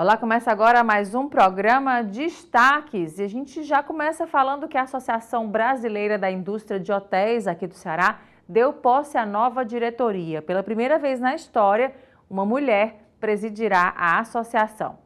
Olá, começa agora mais um programa Destaques e a gente já começa falando que a Associação Brasileira da Indústria de Hotéis aqui do Ceará deu posse à nova diretoria. Pela primeira vez na história, uma mulher presidirá a associação.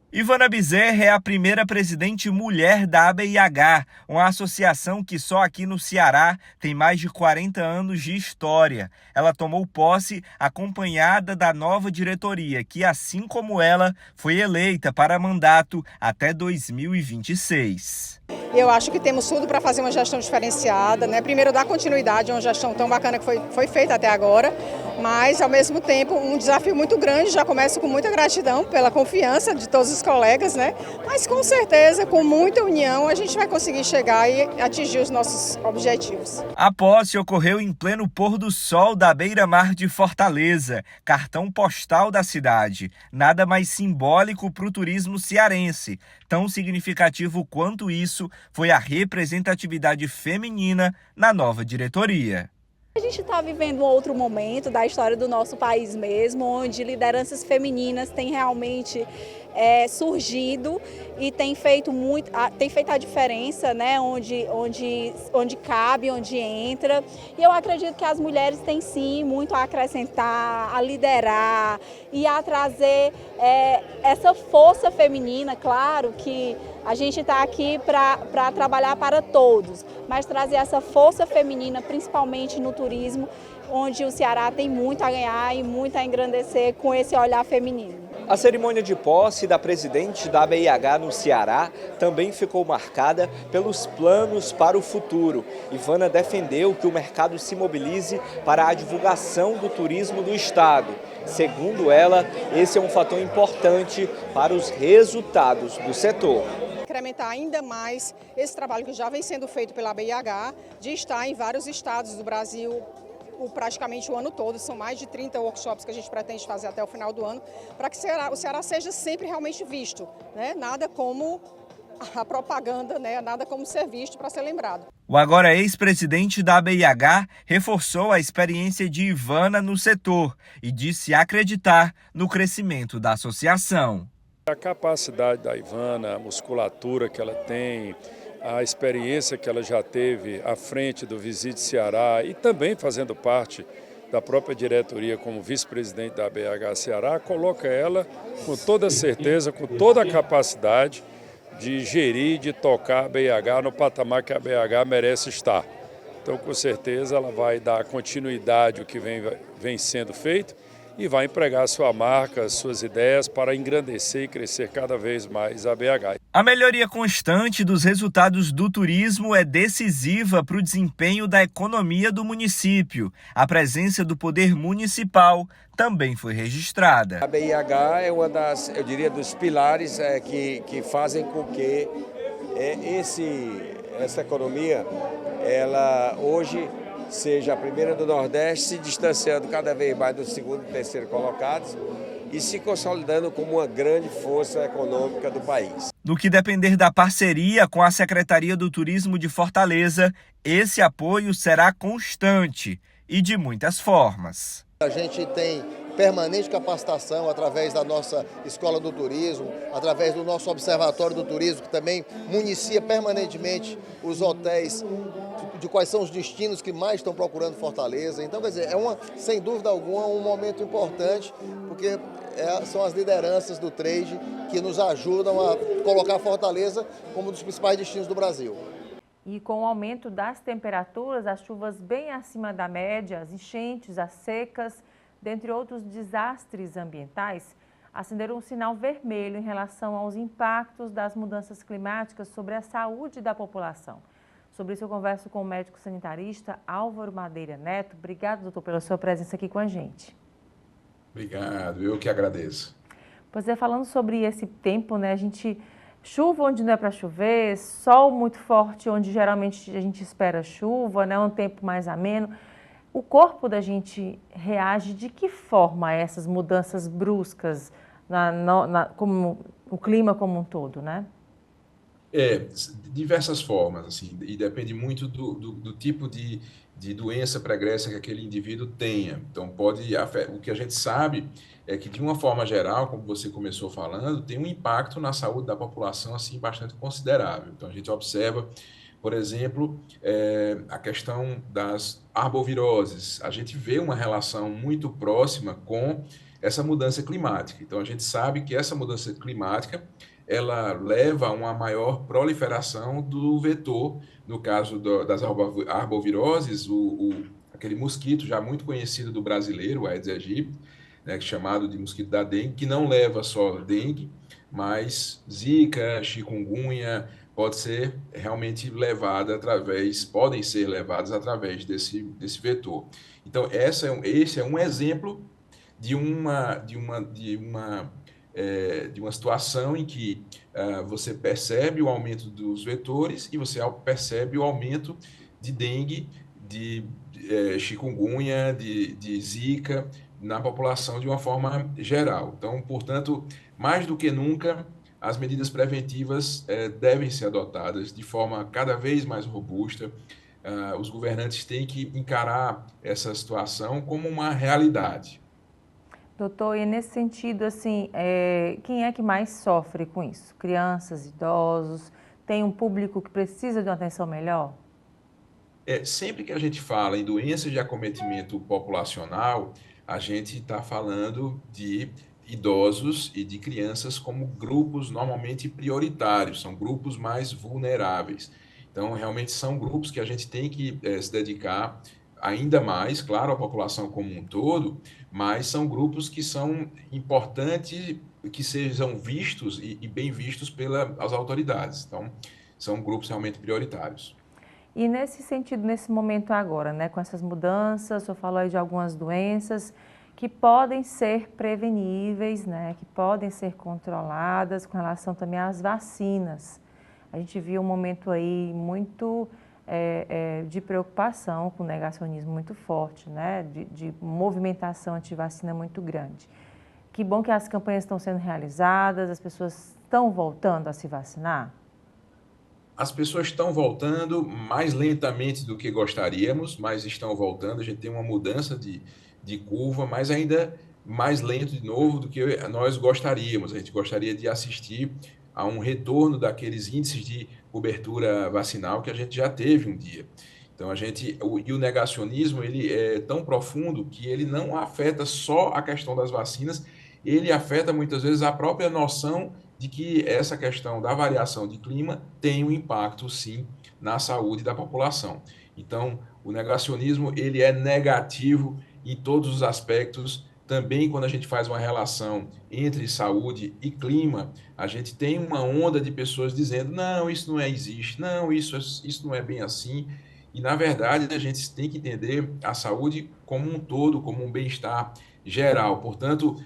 Ivana Bezerra é a primeira presidente mulher da ABIH, uma associação que só aqui no Ceará tem mais de 40 anos de história. Ela tomou posse acompanhada da nova diretoria, que, assim como ela, foi eleita para mandato até 2026. Eu acho que temos tudo para fazer uma gestão diferenciada, né? Primeiro, dar continuidade a uma gestão tão bacana que foi feita até agora, mas, ao mesmo tempo, um desafio muito grande. Já começo com muita gratidão pela confiança de todos os colegas, né? Mas, com certeza, com muita união, a gente vai conseguir chegar e atingir os nossos objetivos. A posse ocorreu em pleno pôr do sol da beira-mar de Fortaleza, cartão postal da cidade. Nada mais simbólico para o turismo cearense. Tão significativo quanto isso foi a representatividade feminina na nova diretoria. A gente está vivendo um outro momento da história do nosso país mesmo, onde lideranças femininas têm realmente surgido e tem feito a diferença, né? Onde cabe, onde entra. E eu acredito que as mulheres têm sim muito a acrescentar, a liderar e a trazer essa força feminina. Claro que a gente está aqui para trabalhar para todos, mas trazer essa força feminina, principalmente no turismo, onde o Ceará tem muito a ganhar e muito a engrandecer com esse olhar feminino. A cerimônia de posse da presidente da ABIH no Ceará também ficou marcada pelos planos para o futuro. Ivana defendeu que o mercado se mobilize para a divulgação do turismo do estado. Segundo ela, esse é um fator importante para os resultados do setor. Incrementar ainda mais esse trabalho que já vem sendo feito pela ABIH, de estar em vários estados do Brasil praticamente o ano todo. São mais de 30 workshops que a gente pretende fazer até o final do ano, para que o Ceará seja sempre realmente visto, né? Nada como a propaganda, né? Nada como ser visto para ser lembrado. O agora ex-presidente da ABIH reforçou a experiência de Ivana no setor e disse acreditar no crescimento da associação. A capacidade da Ivana, a musculatura que ela tem, a experiência que ela já teve à frente do Visit Ceará e também fazendo parte da própria diretoria como vice-presidente da ABIH Ceará, coloca ela com toda certeza, com toda a capacidade de gerir, de tocar a ABIH no patamar que a ABIH merece estar. Então, com certeza, ela vai dar continuidade ao que vem sendo feito e vai empregar sua marca, suas ideias para engrandecer e crescer cada vez mais a BH. A melhoria constante dos resultados do turismo é decisiva para o desempenho da economia do município. A presença do poder municipal também foi registrada. A BIH é uma das, eu diria, dos pilares que fazem com que essa economia, ela hoje seja a primeira do Nordeste, se distanciando cada vez mais dos segundo e terceiro colocados e se consolidando como uma grande força econômica do país. No que depender da parceria com a Secretaria do Turismo de Fortaleza, esse apoio será constante e de muitas formas. A gente tem permanente capacitação através da nossa Escola do Turismo, através do nosso Observatório do Turismo, que também municia permanentemente os hotéis de quais são os destinos que mais estão procurando Fortaleza. Então, quer dizer, sem dúvida alguma, um momento importante, porque são as lideranças do trade que nos ajudam a colocar Fortaleza como um dos principais destinos do Brasil. E com o aumento das temperaturas, as chuvas bem acima da média, as enchentes, as secas, dentre outros desastres ambientais, acenderam um sinal vermelho em relação aos impactos das mudanças climáticas sobre a saúde da população. Sobre isso eu converso com o médico sanitarista Álvaro Madeira Neto. Obrigado, doutor, pela sua presença aqui com a gente. Obrigado, eu que agradeço. Pois é, falando sobre esse tempo, né, chuva onde não é para chover, sol muito forte onde geralmente a gente espera chuva, né, um tempo mais ameno. O corpo da gente reage de que forma a essas mudanças bruscas como o clima como um todo, né? De diversas formas, assim, e depende muito do tipo de doença pregressa que aquele indivíduo tenha. Então, o que a gente sabe é que, de uma forma geral, como você começou falando, tem um impacto na saúde da população, assim, bastante considerável. Então, a gente observa, por exemplo, a questão das arboviroses. A gente vê uma relação muito próxima com essa mudança climática. Então, a gente sabe que essa mudança climática ela leva a uma maior proliferação do vetor. No caso das arboviroses, aquele mosquito já muito conhecido do brasileiro, o Aedes aegypti, né, chamado de mosquito da dengue, que não leva só dengue, mas zika, chikungunya, podem ser levadas através desse vetor. Então, esse é um exemplo de uma situação em que você percebe o aumento dos vetores e você percebe o aumento de dengue, de chikungunya, de zika na população de uma forma geral. Então, portanto, mais do que nunca, as medidas preventivas devem ser adotadas de forma cada vez mais robusta. Os governantes têm que encarar essa situação como uma realidade. Doutor, e nesse sentido, assim, quem é que mais sofre com isso? Crianças, idosos? Tem um público que precisa de uma atenção melhor? Sempre que a gente fala em doenças de acometimento populacional, a gente está falando de idosos e de crianças como grupos normalmente prioritários, são grupos mais vulneráveis. Então, realmente são grupos que a gente tem que se dedicar ainda mais, claro, à população como um todo, mas são grupos que são importantes que sejam vistos e bem vistos pelas autoridades. Então, são grupos realmente prioritários. E nesse sentido, nesse momento agora, né, com essas mudanças, o senhor falou aí de algumas doenças que podem ser preveníveis, né, que podem ser controladas com relação também às vacinas. A gente viu um momento aí muito de preocupação, com negacionismo muito forte, né, de movimentação anti-vacina muito grande. Que bom que as campanhas estão sendo realizadas, as pessoas estão voltando a se vacinar? As pessoas estão voltando mais lentamente do que gostaríamos, mas estão voltando. A gente tem uma mudança de curva, mas ainda mais lento de novo do que nós gostaríamos. A gente gostaria de assistir a um retorno daqueles índices de cobertura vacinal que a gente já teve um dia. Então, e o negacionismo, ele é tão profundo que ele não afeta só a questão das vacinas, ele afeta muitas vezes a própria noção de que essa questão da variação de clima tem um impacto, sim, na saúde da população. Então, o negacionismo, ele é negativo em todos os aspectos. Também, quando a gente faz uma relação entre saúde e clima, a gente tem uma onda de pessoas dizendo, não, isso não existe, não, isso não é bem assim. E, na verdade, a gente tem que entender a saúde como um todo, como um bem-estar geral. Portanto,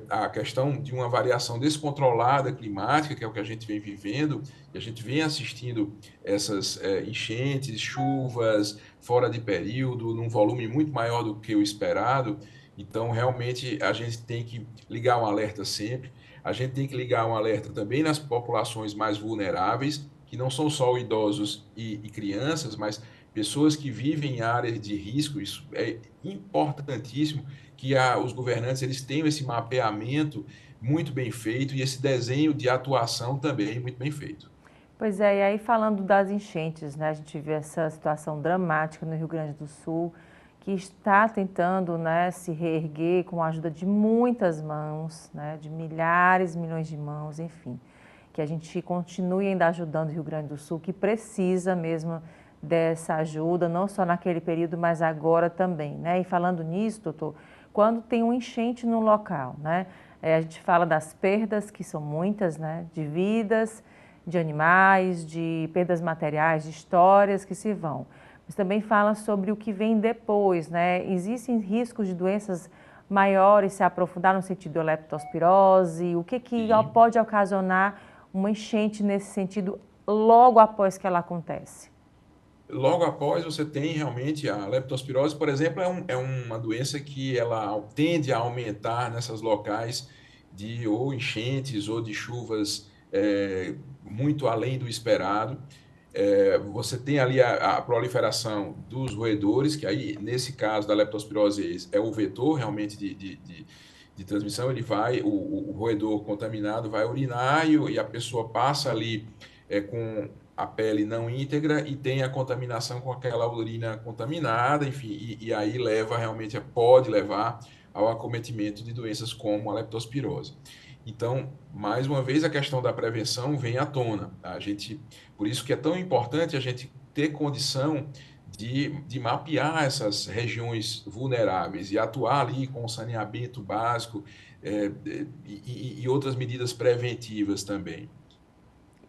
a questão de uma variação descontrolada climática, que é o que a gente vem vivendo, e a gente vem assistindo essas enchentes, chuvas fora de período, num volume muito maior do que o esperado. Então, realmente, a gente tem que ligar um alerta sempre. A gente tem que ligar um alerta também nas populações mais vulneráveis, que não são só idosos e crianças, mas pessoas que vivem em áreas de risco. Isso é importantíssimo que os governantes eles tenham esse mapeamento muito bem feito e esse desenho de atuação também muito bem feito. Pois é, e aí falando das enchentes, né, a gente vê essa situação dramática no Rio Grande do Sul, que está tentando, né, se reerguer com a ajuda de muitas mãos, né, de milhares, milhões de mãos, enfim. Que a gente continue ainda ajudando o Rio Grande do Sul, que precisa mesmo dessa ajuda, não só naquele período, mas agora também, né? E falando nisso, doutor, quando tem um enchente no local, né? A gente fala das perdas, que são muitas, né? De vidas, de animais, de perdas materiais, de histórias que se vão. Mas também fala sobre o que vem depois, né? Existem riscos de doenças maiores se aprofundar no sentido da leptospirose? O que pode ocasionar uma enchente nesse sentido logo após que ela acontece? Logo após, você tem realmente a leptospirose, por exemplo, é uma doença que ela tende a aumentar nessas locais de ou enchentes ou de chuvas muito além do esperado. Você tem ali a proliferação dos roedores, que aí, nesse caso da leptospirose, é o vetor realmente de transmissão. Ele vai, o roedor contaminado vai urinar e a pessoa passa ali com a pele não íntegra e tem a contaminação com aquela urina contaminada, enfim, e aí realmente pode levar ao acometimento de doenças como a leptospirose. Então, mais uma vez, a questão da prevenção vem à tona. Por isso que é tão importante a gente ter condição de mapear essas regiões vulneráveis e atuar ali com saneamento básico e outras medidas preventivas também.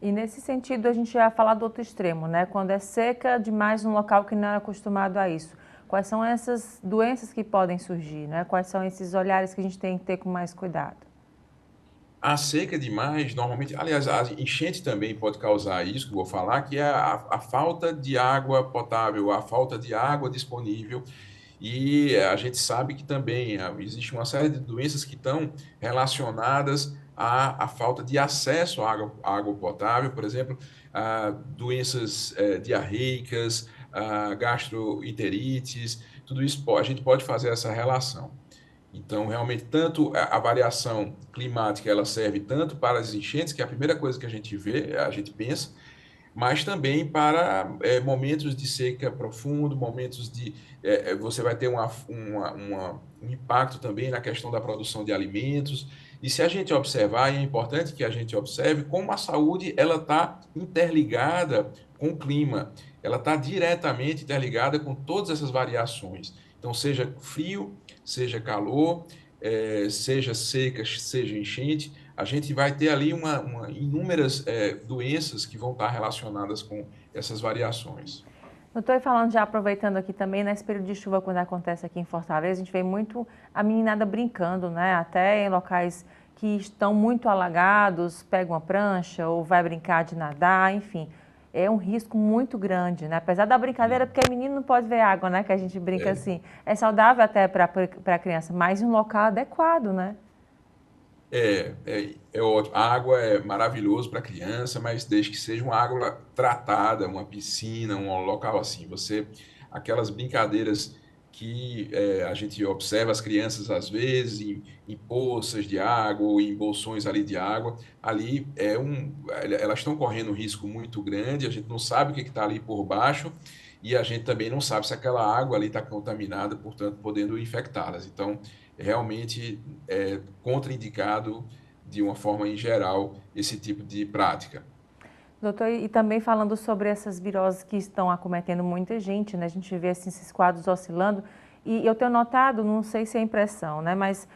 E nesse sentido, a gente vai falar do outro extremo, né? Quando é seca demais num local que não é acostumado a isso. Quais são essas doenças que podem surgir, né? Quais são esses olhares que a gente tem que ter com mais cuidado? A seca demais, normalmente, aliás, a enchente também pode causar isso, que eu vou falar, que é a falta de água potável, a falta de água disponível. E a gente sabe que também existe uma série de doenças que estão relacionadas à falta de acesso à água potável, por exemplo, doenças diarreicas, gastroenterites, tudo isso a gente pode fazer essa relação. Então, realmente, tanto a variação climática, ela serve tanto para as enchentes, que é a primeira coisa que a gente vê, a gente pensa, mas também para momentos de seca profundo, momentos você vai ter um impacto também na questão da produção de alimentos. E se a gente observar, e é importante que a gente observe como a saúde ela está interligada com o clima, ela está diretamente interligada com todas essas variações. Então, seja frio, seja calor, seja seca, seja enchente, a gente vai ter ali inúmeras doenças que vão estar relacionadas com essas variações. Doutor, e falando já, aproveitando aqui também, nesse período de chuva, quando acontece aqui em Fortaleza, a gente vê muito a meninada brincando, né? Até em locais que estão muito alagados, pega uma prancha ou vai brincar de nadar, enfim. É um risco muito grande, né? Apesar da brincadeira, porque menino não pode ver água, né? Que a gente brinca assim. É saudável até para a criança, mas em um local adequado, né? É ótimo. A água é maravilhoso para criança, mas desde que seja uma água tratada, uma piscina, um local assim. Aquelas brincadeiras que a gente observa as crianças às vezes em poças de água ou em bolsões ali de água, ali elas estão correndo um risco muito grande. A gente não sabe o que está ali por baixo e a gente também não sabe se aquela água ali está contaminada, portanto, podendo infectá-las. Então, realmente é contraindicado, de uma forma em geral, esse tipo de prática. Doutor, e também falando sobre essas viroses que estão acometendo muita gente, né? A gente vê assim, esses quadros oscilando e eu tenho notado, não sei se é impressão, né? Mas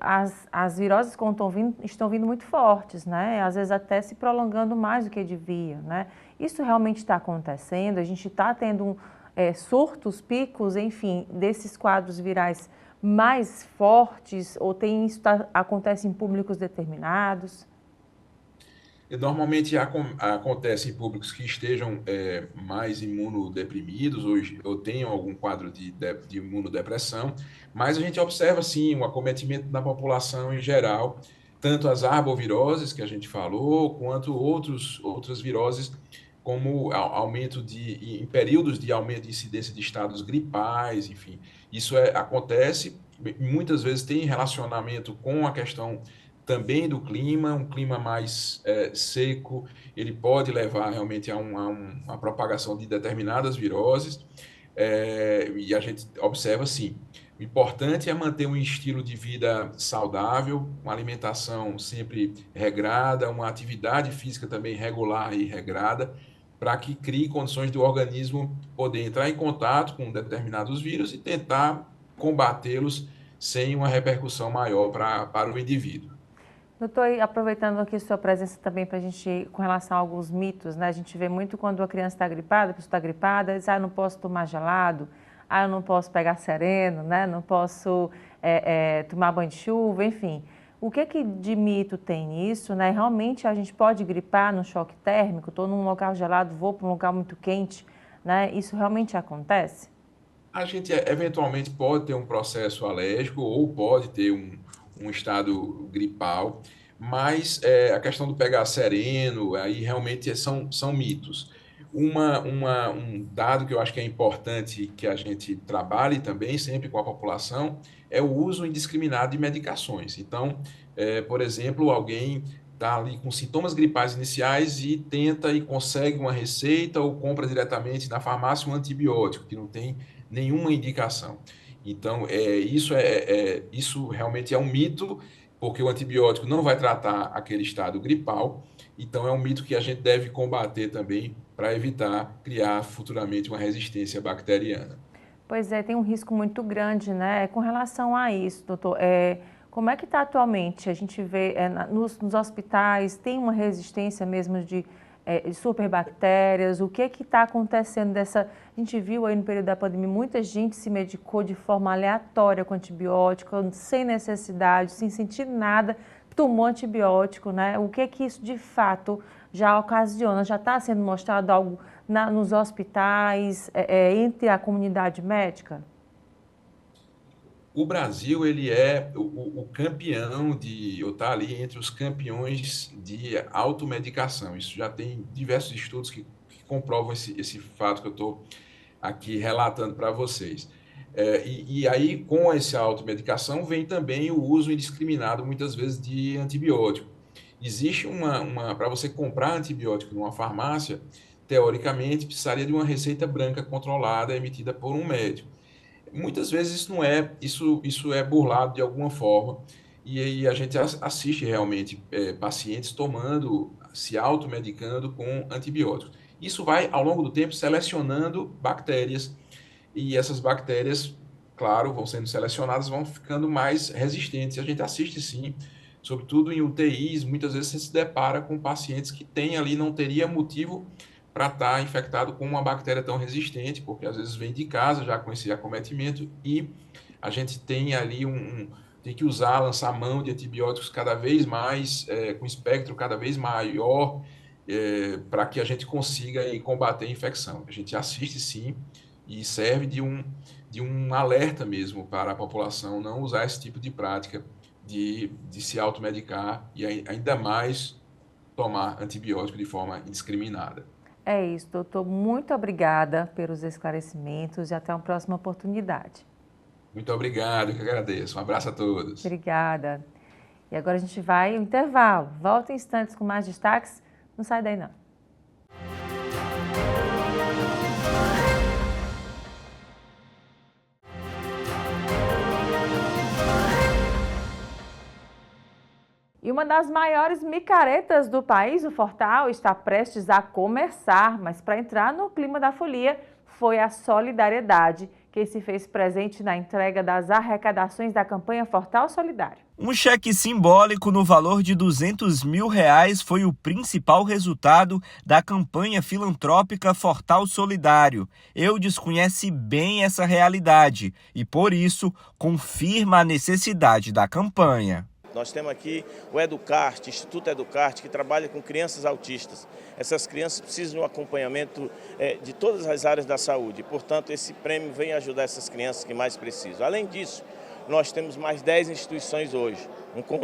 as viroses quando estão vindo muito fortes, né? Às vezes até se prolongando mais do que devia, né? Isso realmente está acontecendo? A gente está tendo surtos, picos, enfim, desses quadros virais mais fortes ou isso acontece em públicos determinados? Normalmente acontece em públicos que estejam mais imunodeprimidos ou tenham algum quadro de imunodepressão, mas a gente observa sim um acometimento da população em geral, tanto as arboviroses que a gente falou, quanto outras viroses, como aumento em períodos de aumento de incidência de estados gripais, enfim. Isso acontece, muitas vezes tem relacionamento com a questão também do clima, um clima mais seco, ele pode levar realmente a uma propagação de determinadas viroses, e a gente observa sim. O importante é manter um estilo de vida saudável, uma alimentação sempre regrada, uma atividade física também regular e regrada, para que crie condições do organismo poder entrar em contato com determinados vírus e tentar combatê-los sem uma repercussão maior para o indivíduo. Doutor, e aproveitando aqui sua presença também para a gente, com relação a alguns mitos, né? A gente vê muito quando a criança está gripada, a pessoa está gripada, diz, eu não posso tomar gelado, eu não posso pegar sereno, né? Não posso tomar banho de chuva, enfim. O que de mito tem nisso, né? Realmente a gente pode gripar no choque térmico, estou num local gelado, vou para um lugar muito quente, né? Isso realmente acontece? A gente eventualmente pode ter um processo alérgico ou pode ter um estado gripal, mas a questão do pegar sereno, aí realmente são mitos. Um dado que eu acho que é importante que a gente trabalhe também sempre com a população é o uso indiscriminado de medicações. Então, por exemplo, alguém está ali com sintomas gripais iniciais e tenta e consegue uma receita ou compra diretamente na farmácia um antibiótico, que não tem nenhuma indicação. Então, isso realmente é um mito, porque o antibiótico não vai tratar aquele estado gripal. Então, é um mito que a gente deve combater também para evitar criar futuramente uma resistência bacteriana. Pois é, tem um risco muito grande, né? Com relação a isso, doutor, como é que está atualmente? A gente vê nos hospitais, tem uma resistência mesmo de superbactérias? O que está acontecendo dessa... A gente viu aí no período da pandemia, muita gente se medicou de forma aleatória com antibiótico, sem necessidade, sem sentir nada, tomou antibiótico, né? O que isso de fato já ocasiona? Já está sendo mostrado algo nos hospitais, entre a comunidade médica? O Brasil, ele é o campeão está ali entre os campeões de automedicação. Isso já tem diversos estudos que comprovam esse fato que eu estou aqui relatando para vocês. E aí, com essa automedicação, vem também o uso indiscriminado, muitas vezes, de antibiótico. Existe para você comprar antibiótico numa farmácia, teoricamente, precisaria de uma receita branca controlada, emitida por um médico. Muitas vezes isso é burlado de alguma forma, e aí a gente assiste realmente pacientes se automedicando com antibióticos. Isso vai, ao longo do tempo, selecionando bactérias, e essas bactérias, claro, vão sendo selecionadas, vão ficando mais resistentes. A gente assiste, sim, sobretudo em UTIs, muitas vezes você se depara com pacientes que têm ali, não teria motivo para estar infectado com uma bactéria tão resistente, porque às vezes vem de casa já com esse acometimento, e a gente tem ali tem que lançar mão de antibióticos cada vez mais, com espectro cada vez maior, para que a gente consiga aí combater a infecção. A gente assiste, sim, e serve de um alerta mesmo para a população não usar esse tipo de prática de se automedicar e ainda mais tomar antibiótico de forma indiscriminada. É isso, doutor. Muito obrigada pelos esclarecimentos e até uma próxima oportunidade. Muito obrigado, eu que agradeço. Um abraço a todos. Obrigada. E agora a gente vai ao intervalo. Volta em instantes com mais destaques. Não sai daí, não. E uma das maiores micaretas do país, o Fortal, está prestes a começar, mas para entrar no clima da folia foi a solidariedade que se fez presente na entrega das arrecadações da campanha Fortal Solidário. Um cheque simbólico no valor de R$200 mil foi o principal resultado da campanha filantrópica Fortal Solidário. Eudes conhece bem essa realidade e, por isso, confirma a necessidade da campanha. Nós temos aqui o Educarte, Instituto Educarte, que trabalha com crianças autistas. Essas crianças precisam de um acompanhamento de todas as áreas da saúde. Portanto, esse prêmio vem ajudar essas crianças que mais precisam. Além disso, nós temos mais 10 instituições hoje.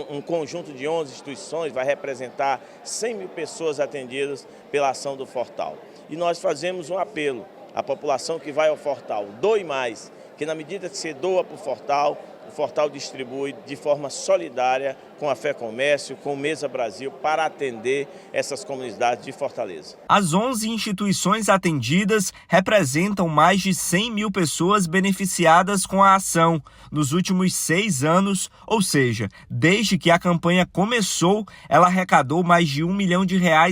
Um conjunto de 11 instituições vai representar 100 mil pessoas atendidas pela ação do Fortal. E nós fazemos um apelo à população que vai ao Fortal: doe mais, que na medida que você doa para o Fortal distribui de forma solidária com a Fé Comércio, com o Mesa Brasil, para atender essas comunidades de Fortaleza. As 11 instituições atendidas representam mais de 100 mil pessoas beneficiadas com a ação nos últimos 6 anos, ou seja, desde que a campanha começou, ela arrecadou mais de R$1 milhão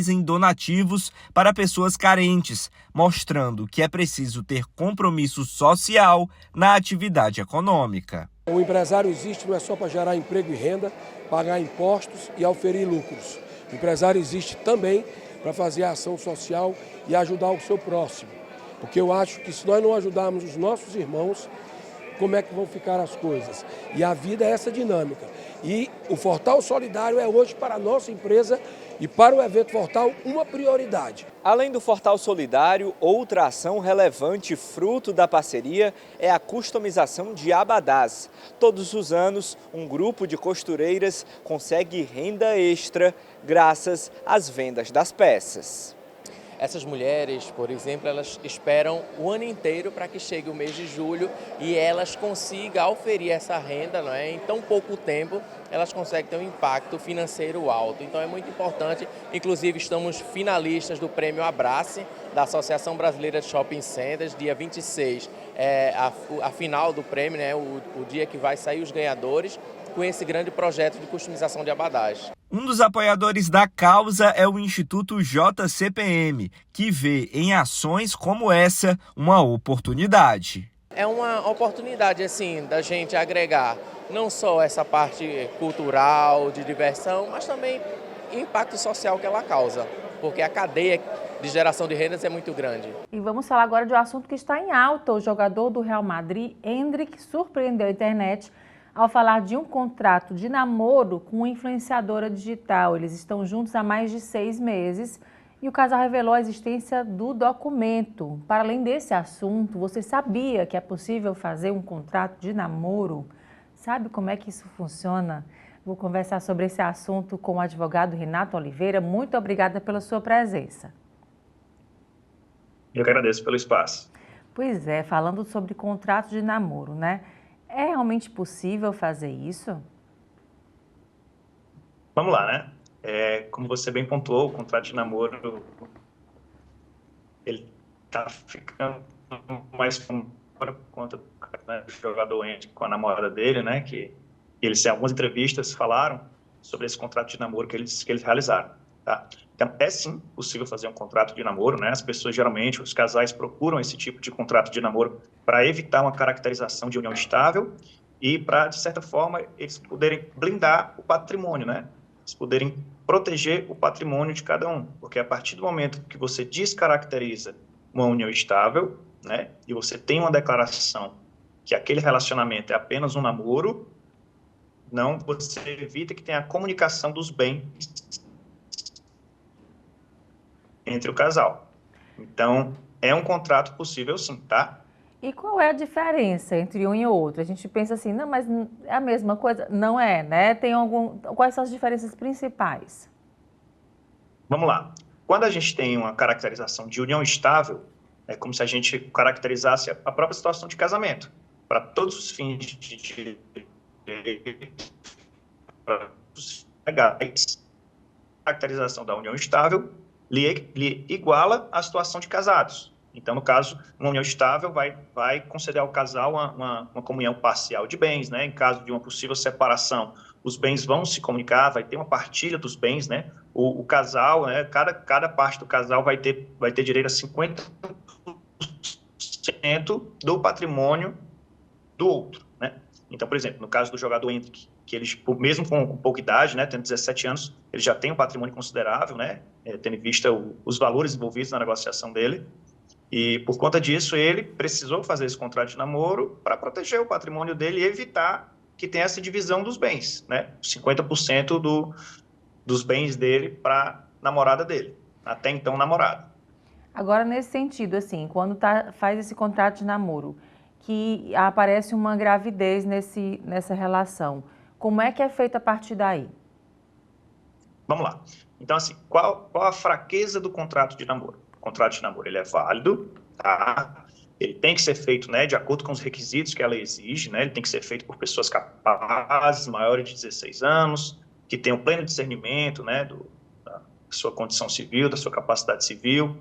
em donativos para pessoas carentes, mostrando que é preciso ter compromisso social na atividade econômica. O empresário existe não é só para gerar emprego e renda, pagar impostos e auferir lucros. O empresário existe também para fazer ação social e ajudar o seu próximo. Porque eu acho que se nós não ajudarmos os nossos irmãos, como é que vão ficar as coisas? E a vida é essa dinâmica. E o Fortal Solidário é hoje para a nossa empresa e para o evento Fortal uma prioridade. Além do Fortal Solidário, outra ação relevante fruto da parceria é a customização de abadás. Todos os anos, um grupo de costureiras consegue renda extra graças às vendas das peças. Essas mulheres, por exemplo, elas esperam o ano inteiro para que chegue o mês de julho e elas consigam auferir essa renda, não é? Em tão pouco tempo, elas conseguem ter um impacto financeiro alto. Então é muito importante, inclusive estamos finalistas do Prêmio Abrace, da Associação Brasileira de Shopping Centers, dia 26, a final do prêmio, né? O dia que vai sair os ganhadores, com esse grande projeto de customização de abadás. Um dos apoiadores da causa é o Instituto JCPM, que vê em ações como essa uma oportunidade. É uma oportunidade, assim, da gente agregar não só essa parte cultural, de diversão, mas também o impacto social que ela causa, porque a cadeia de geração de rendas é muito grande. E vamos falar agora de um assunto que está em alta. O jogador do Real Madrid, Endrick, surpreendeu a internet ao falar de um contrato de namoro com uma influenciadora digital. Eles estão juntos há mais de 6 meses e o casal revelou a existência do documento. Para além desse assunto, você sabia que é possível fazer um contrato de namoro? Sabe como é que isso funciona? Vou conversar sobre esse assunto com o advogado Renato Oliveira. Muito obrigada pela sua presença. Eu que agradeço pelo espaço. Pois é, falando sobre contrato de namoro, né? É realmente possível fazer isso? Vamos lá, né? Como você bem pontuou, o contrato de namoro, ele tá ficando mais comum por conta do jogador Endrick com a namorada dele, né? Que eles, em algumas entrevistas, falaram sobre esse contrato de namoro que eles realizaram, tá? Então, é sim possível fazer um contrato de namoro, né? As pessoas, geralmente, os casais procuram esse tipo de contrato de namoro para evitar uma caracterização de união estável e para, de certa forma, eles poderem blindar o patrimônio, né? Eles poderem proteger o patrimônio de cada um, porque a partir do momento que você descaracteriza uma união estável, né? E você tem uma declaração que aquele relacionamento é apenas um namoro, não, você evita que tenha a comunicação dos bens entre o casal. Então, é um contrato possível sim, tá? E qual é a diferença entre um e outro? A gente pensa assim, não, mas é a mesma coisa? Não é, né? Quais são as diferenças principais? Vamos lá. Quando a gente tem uma caracterização de união estável, é como se a gente caracterizasse a própria situação de casamento. Para todos os fins de legais, a caracterização da união estável lhe iguala a situação de casados. Então, no caso, uma união estável vai conceder ao casal uma comunhão parcial de bens, né? Em caso de uma possível separação, os bens vão se comunicar, vai ter uma partilha dos bens, né? O casal, né? Cada parte do casal vai ter direito a 50% do patrimônio do outro, né? Então, por exemplo, no caso do jogador Endrick, que ele, mesmo com pouca idade, né, tendo 17 anos, ele já tem um patrimônio considerável, né, tendo em vista os valores envolvidos na negociação dele, e por conta disso ele precisou fazer esse contrato de namoro para proteger o patrimônio dele e evitar que tenha essa divisão dos bens, né, 50% dos bens dele para a namorada dele, até então namorada. Agora, nesse sentido, assim, quando faz esse contrato de namoro, que aparece uma gravidez nessa relação, como é que é feito a partir daí? Vamos lá. Então, assim, qual a fraqueza do contrato de namoro? O contrato de namoro, ele é válido, tá? Ele tem que ser feito, né, de acordo com os requisitos que ela exige, né? Ele tem que ser feito por pessoas capazes, maiores de 16 anos, que tenham pleno discernimento, né, da sua condição civil, da sua capacidade civil,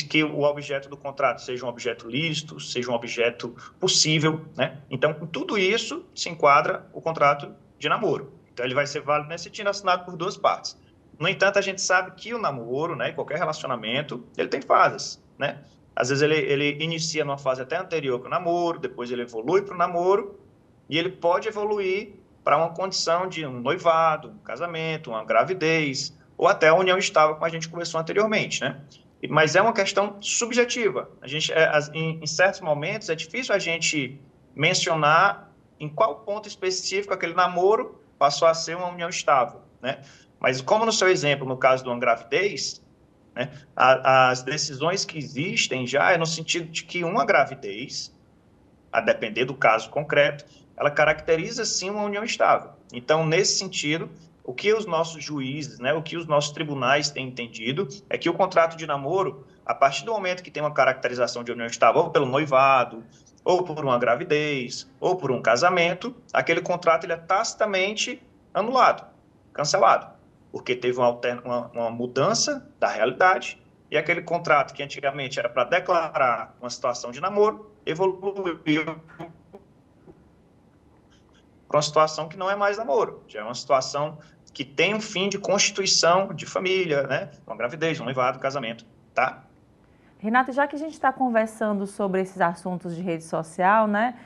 que o objeto do contrato seja um objeto lícito, seja um objeto possível, né? Então, com tudo isso, se enquadra o contrato de namoro. Então, ele vai ser válido nesse sentido, assinado por duas partes. No entanto, a gente sabe que o namoro, né, qualquer relacionamento, ele tem fases, né? Às vezes, ele inicia numa fase até anterior ao namoro, depois ele evolui para o namoro, e ele pode evoluir para uma condição de um noivado, um casamento, uma gravidez, ou até a união estável, como a gente conversou anteriormente, né? Mas é uma questão subjetiva. A gente, em certos momentos, é difícil a gente mencionar em qual ponto específico aquele namoro passou a ser uma união estável, né? Mas como no seu exemplo, no caso de uma gravidez, né, as decisões que existem já é no sentido de que uma gravidez, a depender do caso concreto, ela caracteriza sim uma união estável. Então, nesse sentido, o que os nossos juízes, né, o que os nossos tribunais têm entendido é que o contrato de namoro, a partir do momento que tem uma caracterização de união estável, ou pelo noivado, ou por uma gravidez, ou por um casamento, aquele contrato ele é tacitamente anulado, cancelado, porque teve uma mudança da realidade e aquele contrato que antigamente era para declarar uma situação de namoro, evoluiu para uma situação que não é mais namoro, já é uma situação que tem um fim de constituição de família, né? Uma gravidez, um noivado, um casamento, tá? Renata, já que a gente está conversando sobre esses assuntos de rede social, né?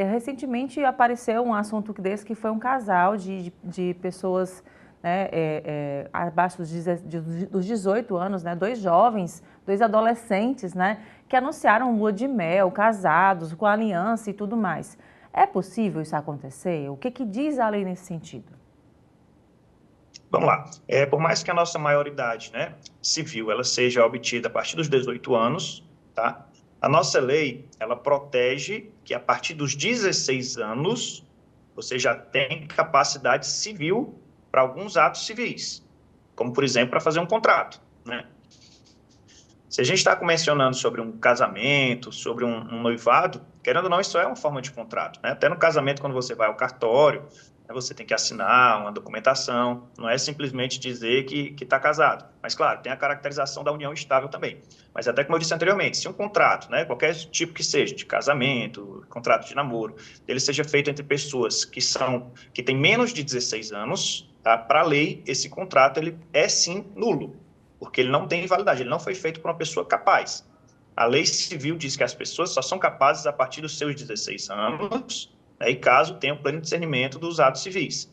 Recentemente apareceu um assunto desse que foi um casal de pessoas, né, abaixo dos 18 anos, né? Dois jovens, dois adolescentes, né? Que anunciaram lua de mel, casados, com aliança e tudo mais. É possível isso acontecer? O que diz a lei nesse sentido? Vamos lá. Por mais que a nossa maioridade, né, civil ela seja obtida a partir dos 18 anos, tá? A nossa lei ela protege que a partir dos 16 anos você já tem capacidade civil para alguns atos civis, como por exemplo para fazer um contrato, né? Se a gente está mencionando sobre um casamento, sobre um noivado, querendo ou não, isso é uma forma de contrato, né? Até no casamento, quando você vai ao cartório, né, você tem que assinar uma documentação, não é simplesmente dizer que está casado. Mas, claro, tem a caracterização da união estável também. Mas até como eu disse anteriormente, se um contrato, né, qualquer tipo que seja, de casamento, contrato de namoro, ele seja feito entre pessoas que têm menos de 16 anos, tá? Para a lei, esse contrato ele é sim nulo, porque ele não tem validade, ele não foi feito por uma pessoa capaz. A lei civil diz que as pessoas só são capazes a partir dos seus 16 anos, né, e caso tenham pleno discernimento dos atos civis.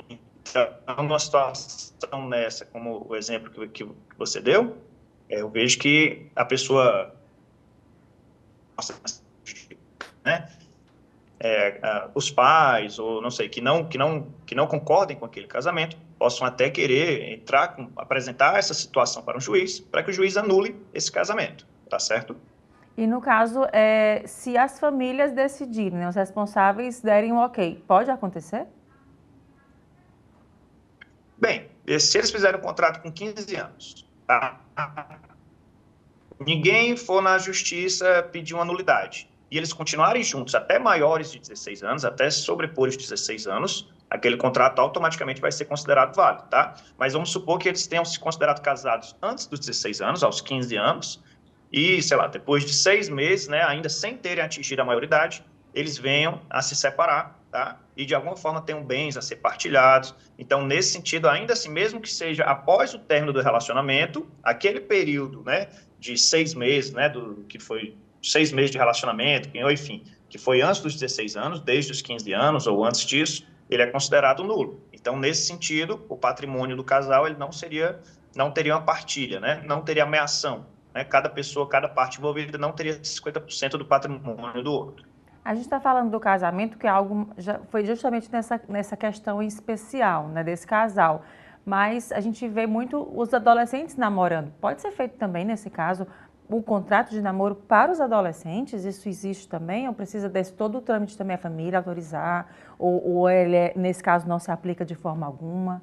Então, numa situação nessa, como o exemplo que você deu, eu vejo que a pessoa, né, os pais, ou não sei, que não concordem com aquele casamento, possam até querer apresentar essa situação para um juiz, para que o juiz anule esse casamento, tá certo? E no caso, se as famílias decidirem, né, os responsáveis derem um ok, pode acontecer? Bem, se eles fizerem um contrato com 15 anos, tá? Ninguém for na justiça pedir uma nulidade, e eles continuarem juntos até maiores de 16 anos, até sobrepor os 16 anos, aquele contrato automaticamente vai ser considerado válido, tá? Mas vamos supor que eles tenham se considerado casados antes dos 16 anos, aos 15 anos, e, sei lá, depois de 6 meses, né, ainda sem terem atingido a maioridade, eles venham a se separar, tá? E de alguma forma tenham bens a ser partilhados. Então, nesse sentido, ainda assim, mesmo que seja após o término do relacionamento, aquele período, né, de 6 meses, né, que foi 6 meses de relacionamento, enfim, que foi antes dos 16 anos, desde os 15 anos ou antes disso, ele é considerado nulo. Então, nesse sentido, o patrimônio do casal ele não teria uma partilha, né? Não teria ameação, né? Cada pessoa, cada parte envolvida não teria 50% do patrimônio do outro. A gente está falando do casamento, que é algo foi justamente nessa questão especial, né, desse casal. Mas a gente vê muito os adolescentes namorando. Pode ser feito também, nesse caso, o contrato de namoro para os adolescentes? Isso existe também? Ou precisa desse todo o trâmite também a família autorizar? Ou ele, nesse caso, não se aplica de forma alguma?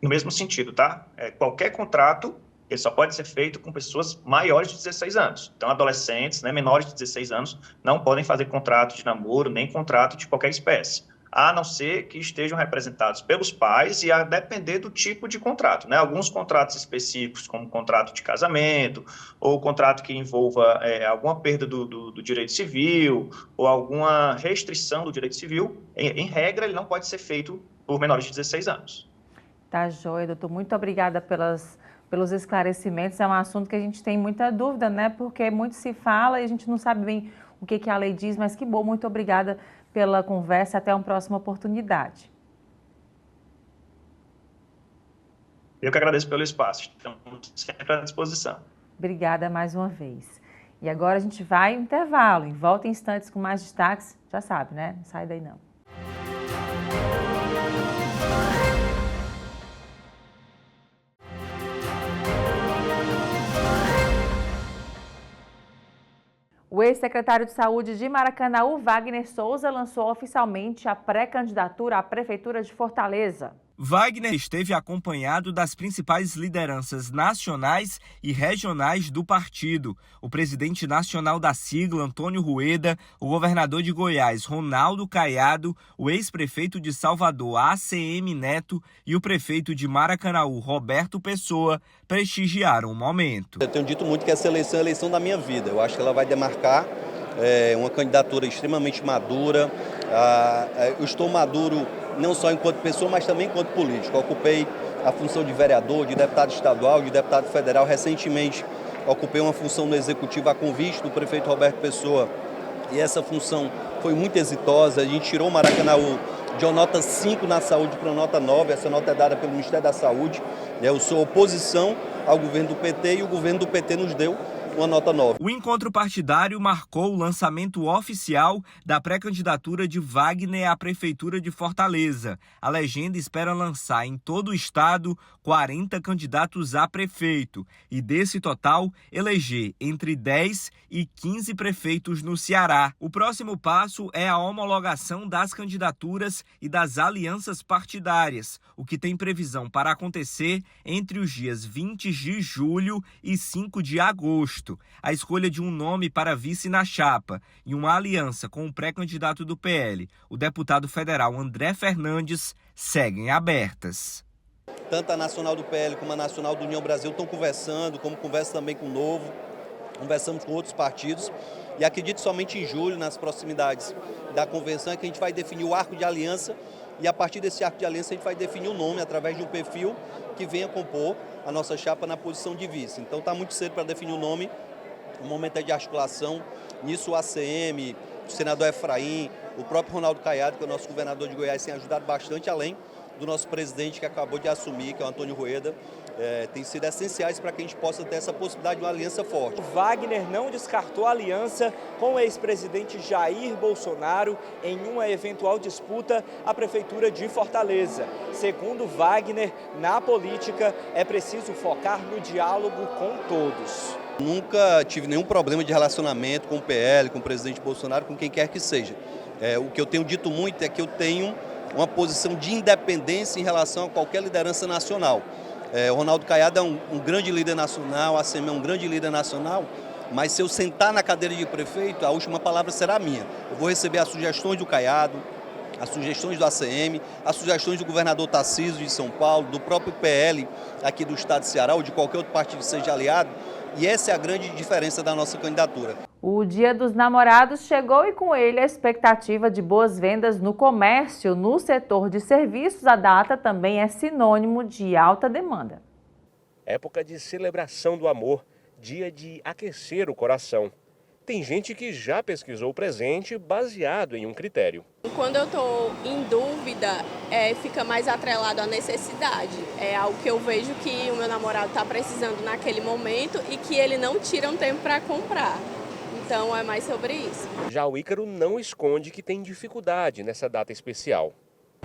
No mesmo sentido, tá? Qualquer contrato, ele só pode ser feito com pessoas maiores de 16 anos. Então, adolescentes, né, menores de 16 anos, não podem fazer contrato de namoro, nem contrato de qualquer espécie, a não ser que estejam representados pelos pais e a depender do tipo de contrato, né? Alguns contratos específicos, como contrato de casamento, ou contrato que envolva alguma perda do direito civil, ou alguma restrição do direito civil, em regra, ele não pode ser feito por menores de 16 anos. Tá joia, doutor. Muito obrigada pelos esclarecimentos. É um assunto que a gente tem muita dúvida, né? Porque muito se fala e a gente não sabe bem o que a lei diz, mas que bom. Muito obrigada pela conversa. Até uma próxima oportunidade. Eu que agradeço pelo espaço. Estamos sempre à disposição. Obrigada mais uma vez. E agora a gente vai ao intervalo. Em volta em instantes com mais destaques. Já sabe, né? Não sai daí não. O ex-secretário de Saúde de Maracanaú, Wagner Souza, lançou oficialmente a pré-candidatura à Prefeitura de Fortaleza. Wagner esteve acompanhado das principais lideranças nacionais e regionais do partido. O presidente nacional da sigla, Antônio Rueda, o governador de Goiás, Ronaldo Caiado, o ex-prefeito de Salvador, ACM Neto, e o prefeito de Maracanaú, Roberto Pessoa, prestigiaram o momento. Eu tenho dito muito que essa eleição é a eleição da minha vida. Eu acho que ela vai demarcar uma candidatura extremamente madura. Eu estou maduro não só enquanto pessoa, mas também enquanto político. Eu ocupei a função de vereador, de deputado estadual, de deputado federal. Recentemente, ocupei uma função no Executivo a convite do prefeito Roberto Pessoa. E essa função foi muito exitosa. A gente tirou o Maracanaú de uma nota 5 na saúde para uma nota 9. Essa nota é dada pelo Ministério da Saúde. Eu sou oposição ao governo do PT e o governo do PT nos deu uma nota 9. O encontro partidário marcou o lançamento oficial da pré-candidatura de Wagner à Prefeitura de Fortaleza. A legenda espera lançar em todo o estado 40 candidatos a prefeito e, desse total, eleger entre 10 e 15 prefeitos no Ceará. O próximo passo é a homologação das candidaturas e das alianças partidárias, o que tem previsão para acontecer entre os dias 20 de julho e 5 de agosto. A escolha de um nome para vice na chapa e uma aliança com o pré-candidato do PL, o deputado federal André Fernandes, seguem abertas. Tanto a nacional do PL como a nacional do União Brasil estão conversando, como conversa também com o Novo, conversamos com outros partidos e acredito somente em julho, nas proximidades da convenção, é que a gente vai definir o arco de aliança e a partir desse arco de aliança a gente vai definir o nome através de um perfil que venha compor a nossa chapa na posição de vice. Então está muito cedo para definir o nome, o momento é de articulação, nisso o ACM, o senador Efraim, o próprio Ronaldo Caiado, que é o nosso governador de Goiás, tem ajudado bastante, além do nosso presidente que acabou de assumir, que é o Antônio Rueda, tem sido essenciais para que a gente possa ter essa possibilidade de uma aliança forte. O Wagner não descartou a aliança com o ex-presidente Jair Bolsonaro em uma eventual disputa à Prefeitura de Fortaleza. Segundo Wagner, na política é preciso focar no diálogo com todos. Nunca tive nenhum problema de relacionamento com o PL, com o presidente Bolsonaro, com quem quer que seja. O que eu tenho dito muito é que eu tenho uma posição de independência em relação a qualquer liderança nacional. O Ronaldo Caiado é um grande líder nacional, a ACM é um grande líder nacional, mas se eu sentar na cadeira de prefeito, a última palavra será minha. Eu vou receber as sugestões do Caiado, as sugestões do ACM, as sugestões do governador Tarcísio de São Paulo, do próprio PL aqui do estado de Ceará ou de qualquer outro partido que seja aliado, e essa é a grande diferença da nossa candidatura. O Dia dos Namorados chegou e com ele a expectativa de boas vendas no comércio. No setor de serviços, a data também é sinônimo de alta demanda. Época de celebração do amor, dia de aquecer o coração. Tem gente que já pesquisou o presente baseado em um critério. Quando eu estou em dúvida, fica mais atrelado à necessidade. É algo que eu vejo que o meu namorado está precisando naquele momento e que ele não tira um tempo para comprar. Então é mais sobre isso. Já o Ícaro não esconde que tem dificuldade nessa data especial.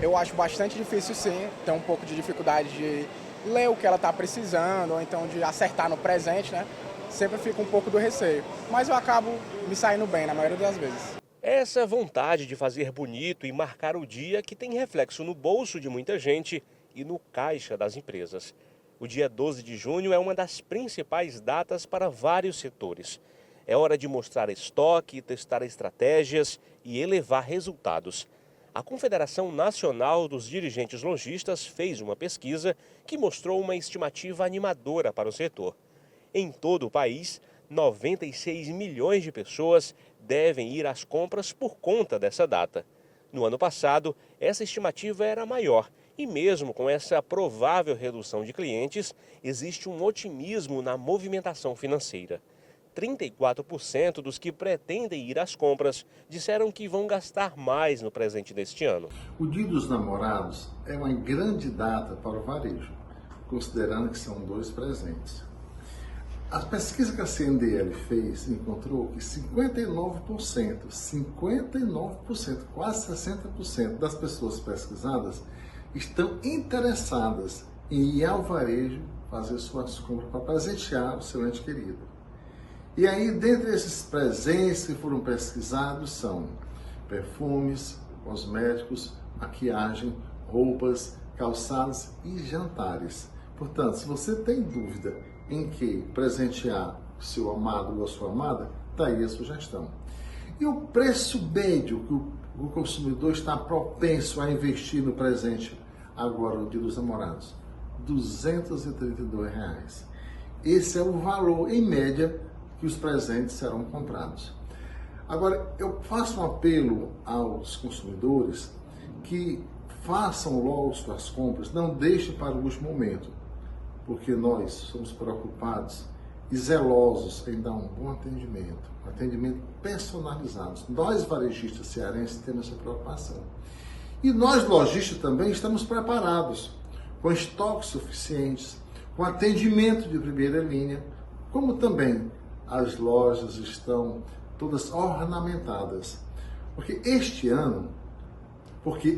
Eu acho bastante difícil sim, tem um pouco de dificuldade de ler o que ela está precisando ou então de acertar no presente, né? Sempre fica um pouco do receio, mas eu acabo me saindo bem na maioria das vezes. Essa vontade de fazer bonito e marcar o dia que tem reflexo no bolso de muita gente e no caixa das empresas. O dia 12 de junho é uma das principais datas para vários setores. É hora de mostrar estoque, testar estratégias e elevar resultados. A Confederação Nacional dos Dirigentes Lojistas fez uma pesquisa que mostrou uma estimativa animadora para o setor. Em todo o país, 96 milhões de pessoas devem ir às compras por conta dessa data. No ano passado, essa estimativa era maior e mesmo com essa provável redução de clientes, existe um otimismo na movimentação financeira. 34% dos que pretendem ir às compras disseram que vão gastar mais no presente deste ano. O Dia dos Namorados é uma grande data para o varejo, considerando que são 2 presentes. A pesquisa que a CNDL fez encontrou que 59%, quase 60% das pessoas pesquisadas estão interessadas em ir ao varejo fazer suas compras para presentear o seu ente querido. E aí, dentre esses presentes que foram pesquisados são perfumes, cosméticos, maquiagem, roupas, calçados e jantares. Portanto, se você tem dúvida em que presentear seu amado ou a sua amada, está aí a sugestão. E o preço médio que o consumidor está propenso a investir no presente agora, no Dia dos Namorados? R$ 232. Esse é o valor, em média, que os presentes serão comprados. Agora, eu faço um apelo aos consumidores que façam logo suas compras, não deixem para o último momento, porque nós somos preocupados e zelosos em dar um bom atendimento personalizado. Nós, varejistas cearenses, temos essa preocupação. E nós, lojistas, também estamos preparados, com estoques suficientes, com atendimento de primeira linha, como também as lojas estão todas ornamentadas. Porque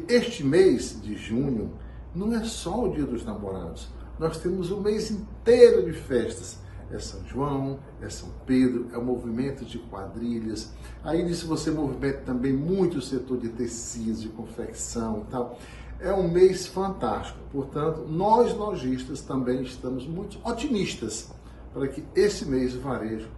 este mês de junho não é só o Dia dos Namorados. Nós temos o mês inteiro de festas. É São João, é São Pedro, é o movimento de quadrilhas. Aí nisso você movimenta também muito o setor de tecidos, de confecção e tal. É um mês fantástico. Portanto, nós lojistas também estamos muito otimistas para que esse mês o varejo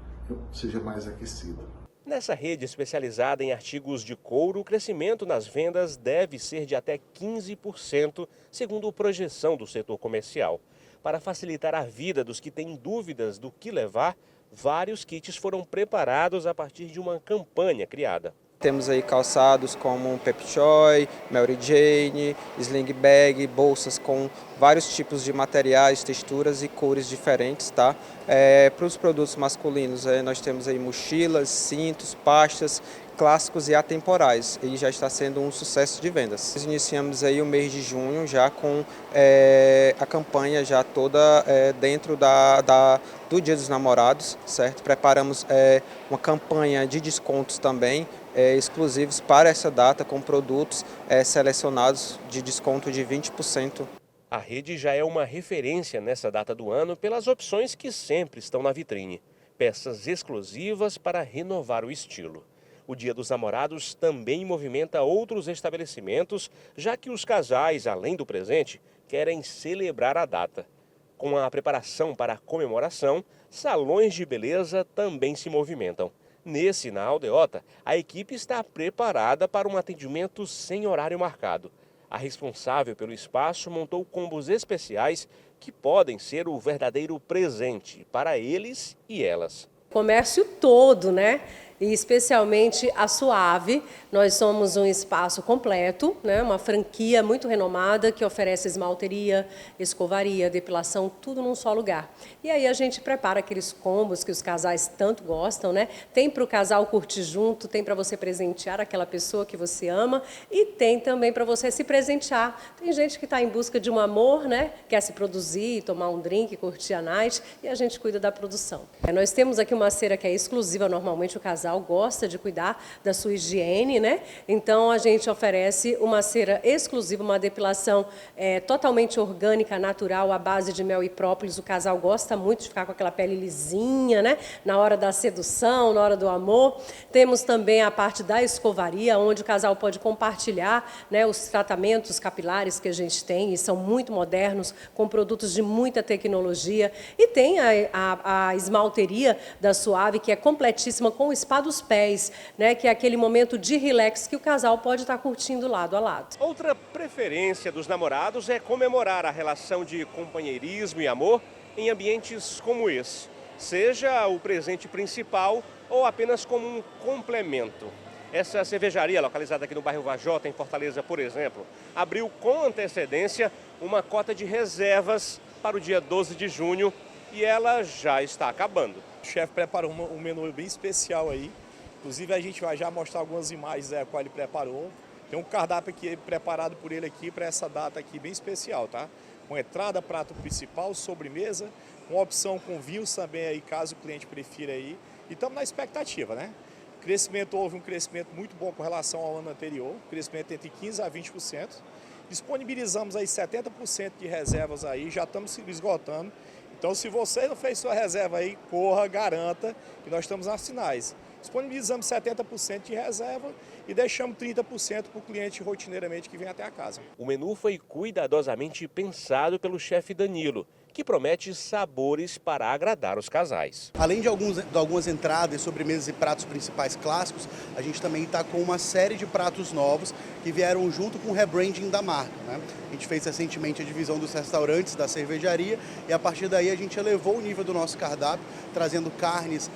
seja mais aquecido. Nessa rede especializada em artigos de couro, o crescimento nas vendas deve ser de até 15%, segundo a projeção do setor comercial. Para facilitar a vida dos que têm dúvidas do que levar, vários kits foram preparados a partir de uma campanha criada. Temos aí calçados como Pep Choy, Mary Jane, sling bag, bolsas com vários tipos de materiais, texturas e cores diferentes, tá? Para os produtos masculinos, nós temos aí mochilas, cintos, pastas, clássicos e atemporais, e já está sendo um sucesso de vendas. Nós iniciamos aí o mês de junho já com a campanha já toda dentro do Dia dos Namorados, certo? Preparamos uma campanha de descontos também, exclusivos para essa data, com produtos selecionados de desconto de 20%. A rede já é uma referência nessa data do ano pelas opções que sempre estão na vitrine. Peças exclusivas para renovar o estilo. O Dia dos Namorados também movimenta outros estabelecimentos, já que os casais, além do presente, querem celebrar a data. Com a preparação para a comemoração, salões de beleza também se movimentam. Nesse, na Aldeota, a equipe está preparada para um atendimento sem horário marcado. A responsável pelo espaço montou combos especiais que podem ser o verdadeiro presente para eles e elas. O comércio todo, né? E especialmente a Suave. Nós somos um espaço completo, né? Uma franquia muito renomada que oferece esmalteria, escovaria, depilação, tudo num só lugar. E aí a gente prepara aqueles combos que os casais tanto gostam, né? Tem para o casal curtir junto, tem para você presentear aquela pessoa que você ama e tem também para você se presentear. Tem gente que está em busca de um amor, né? Quer se produzir, tomar um drink, curtir a night, e a gente cuida da produção. Nós temos aqui uma cera que é exclusiva, normalmente o casal gosta de cuidar da sua higiene, né? Então a gente oferece uma cera exclusiva, uma depilação totalmente orgânica, natural, à base de mel e própolis. O casal gosta muito de ficar com aquela pele lisinha, né? Na hora da sedução, na hora do amor. Temos também a parte da escovaria, onde o casal pode compartilhar, né, os tratamentos capilares que a gente tem, e são muito modernos, com produtos de muita tecnologia. E tem a esmalteria da Suave, que é completíssima, com o spa dos pés, né, que é aquele momento de relax que o casal pode estar curtindo lado a lado. Outra preferência dos namorados é comemorar a relação de companheirismo e amor em ambientes como esse, seja o presente principal ou apenas como um complemento. Essa cervejaria, localizada aqui no bairro Vajota, em Fortaleza, por exemplo, abriu com antecedência uma cota de reservas para o dia 12 de junho e ela já está acabando. O chefe preparou um menu bem especial aí. Inclusive a gente vai já mostrar algumas imagens da qual ele preparou. Tem um cardápio aqui preparado por ele aqui para essa data aqui bem especial, tá? Com entrada, prato principal, sobremesa, uma opção com vinhos também aí, caso o cliente prefira aí. E estamos na expectativa, né? Houve um crescimento muito bom com relação ao ano anterior, crescimento entre 15% a 20%. Disponibilizamos aí 70% de reservas aí, já estamos se esgotando. Então, se você não fez sua reserva aí, corra, garanta que nós estamos nas finais. Disponibilizamos 70% de reserva e deixamos 30% para o cliente rotineiramente que vem até a casa. O menu foi cuidadosamente pensado pelo chefe Danilo, que promete sabores para agradar os casais. Além de algumas entradas, sobremesas e pratos principais clássicos, a gente também está com uma série de pratos novos que vieram junto com o rebranding da marca, né? A gente fez recentemente a divisão dos restaurantes, da cervejaria, e a partir daí a gente elevou o nível do nosso cardápio, trazendo carnes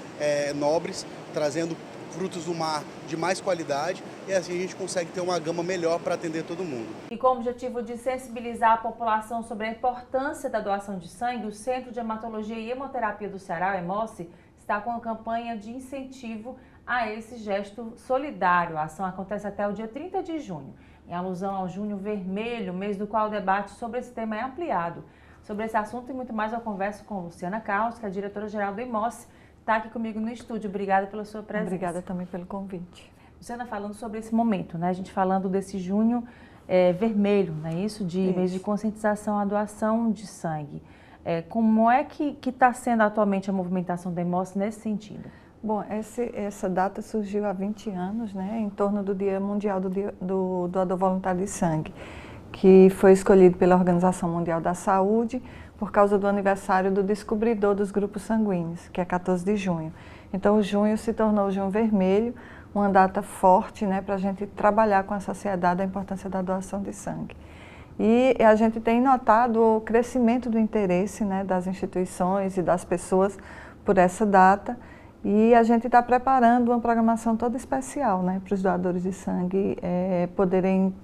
nobres, trazendo frutos do mar de mais qualidade, e assim a gente consegue ter uma gama melhor para atender todo mundo. E com o objetivo de sensibilizar a população sobre a importância da doação de sangue, o Centro de Hematologia e Hemoterapia do Ceará, o Hemose, está com uma campanha de incentivo a esse gesto solidário. A ação acontece até o dia 30 de junho, em alusão ao Junho Vermelho, mês do qual o debate sobre esse tema é ampliado. Sobre esse assunto e muito mais eu converso com Luciana Carlos, que é a diretora-geral do Hemose, está aqui comigo no estúdio. Obrigada pela sua presença. Obrigada também pelo convite. Luciana, falando sobre esse momento, né? A gente falando desse junho vermelho, não é isso? Mês de conscientização à doação de sangue. Como é que está sendo atualmente a movimentação da Hemose nesse sentido? Bom, essa data surgiu há 20 anos, né? Em torno do Dia Mundial do Doador Voluntário de Sangue, que foi escolhido pela Organização Mundial da Saúde por causa do aniversário do descobridor dos grupos sanguíneos, que é 14 de junho. Então, o junho se tornou o Junho Vermelho, uma data forte, né, para a gente trabalhar com a sociedade a importância da doação de sangue. E a gente tem notado o crescimento do interesse, né, das instituições e das pessoas por essa data, e a gente está preparando uma programação toda especial, né, para os doadores de sangue poderem